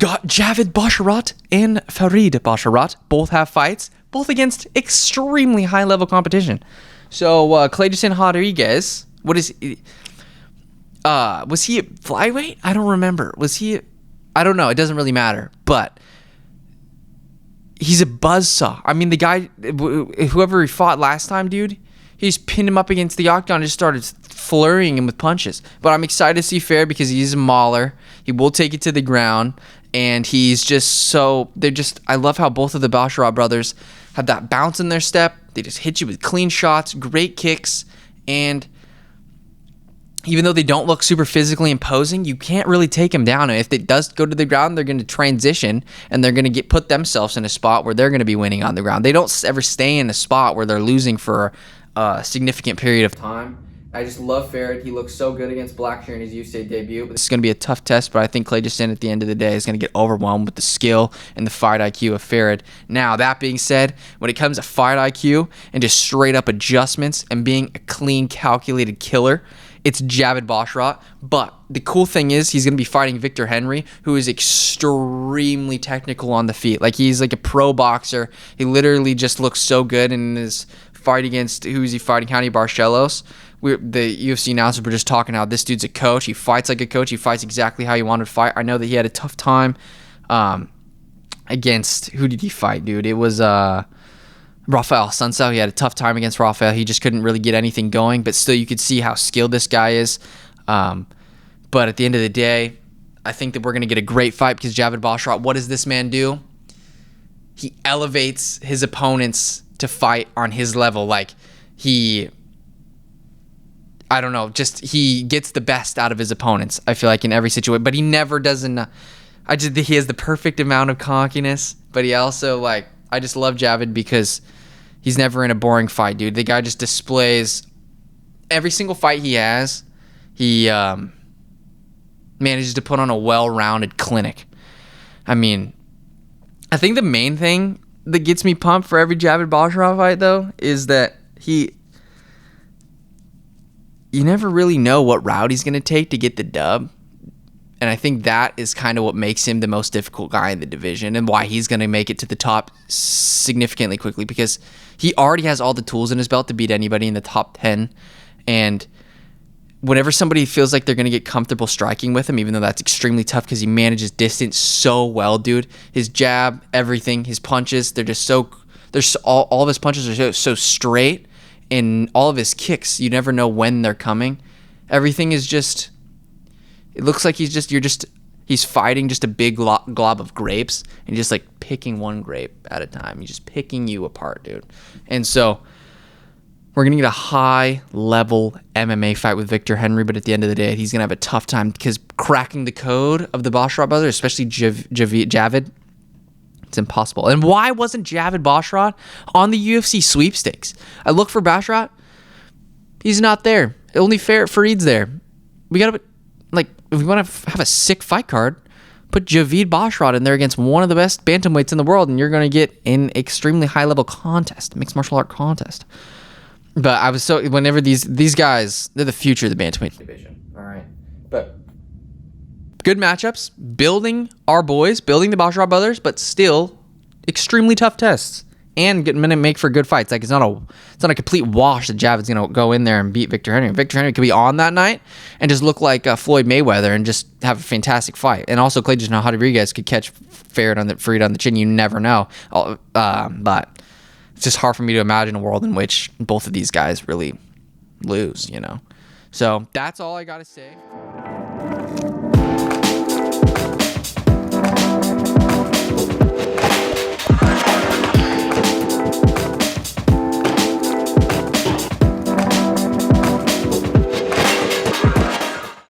got Javid Basharat and Farid Basharat. Both have fights, both against extremely high-level competition. So, Clayton Rodriguez, what is... was he a flyweight? I don't remember. Was he... I don't know. It doesn't really matter. But he's a buzzsaw. I mean, the guy... Whoever he fought last time, dude, he just pinned him up against the octagon and just started flurrying him with punches. But I'm excited to see Farid because he's a mauler. He will take it to the ground. And he's just so... They're just... I love how both of the Basharat brothers have that bounce in their step. They just hit you with clean shots, great kicks. And even though they don't look super physically imposing, you can't really take them down. And if it does go to the ground, they're going to transition. And they're going to put themselves in a spot where they're going to be winning on the ground. They don't ever stay in a spot where they're losing for a significant period of time. I just love Farid. He looks so good against Blackshear in his UFC debut. This is going to be a tough test, but I think Clayton at the end of the day is going to get overwhelmed with the skill and the fight IQ of Farid. Now, that being said, when it comes to fight IQ and just straight up adjustments and being a clean, calculated killer, it's Javid Basharat. But the cool thing is he's going to be fighting Victor Henry, who is extremely technical on the feet. Like, he's like a pro boxer. He literally just looks so good in his fight against, who is he fighting? County Barcelos. The UFC announcers were just talking how this dude's a coach. He fights like a coach. He fights exactly how he wanted to fight. I know that he had a tough time against, who did he fight, dude? It was Rafael Sunsao. He had a tough time against Rafael. He just couldn't really get anything going, but still you could see how skilled this guy is. But at the end of the day, I think that we're going to get a great fight because Javid Basharat, what does this man do? He elevates his opponents to fight on his level. Like, I don't know, just he gets the best out of his opponents, I feel like, in every situation. But he never doesn't... he has the perfect amount of cockiness, but he also, like... I just love Javid because he's never in a boring fight, dude. The guy just displays... Every single fight he has, he manages to put on a well-rounded clinic. I mean, I think the main thing that gets me pumped for every Javid Basharat fight, though, is that you never really know what route he's going to take to get the dub. And I think that is kind of what makes him the most difficult guy in the division and why he's going to make it to the top significantly quickly, because he already has all the tools in his belt to beat anybody in the top 10. And whenever somebody feels like they're going to get comfortable striking with him, even though that's extremely tough because he manages distance so well, dude. His jab, everything, his punches, they're just so... all of his punches are so straight. And all of his kicks, you never know when they're coming. Everything is just... It looks like he's fighting just a big glob of grapes and just like picking one grape at a time. He's just picking you apart, dude. And so we're going to get a high-level MMA fight with Victor Henry, but at the end of the day, he's going to have a tough time because cracking the code of the Basharat brothers, especially Javid, it's impossible. And why wasn't Javid Basharat on the UFC sweepstakes? I look for Basharat. He's not there. Only Farid's there. We got to, like, if we want to have a sick fight card, put Javid Basharat in there against one of the best bantamweights in the world, and you're going to get an extremely high-level contest, mixed martial art contest. But I was so... Whenever these guys, they're the future of the bantamweight division. All right. But... good matchups, building our boys, building the Basharat brothers, but still extremely tough tests and going to make for good fights. Like, it's not a complete wash that Javid's going to go in there and beat Victor Henry. Victor Henry could be on that night and just look like Floyd Mayweather and just have a fantastic fight. And also, Clayton Rodriguez could catch Farid on the chin. You never know. But it's just hard for me to imagine a world in which both of these guys really lose, you know. So that's all I got to say.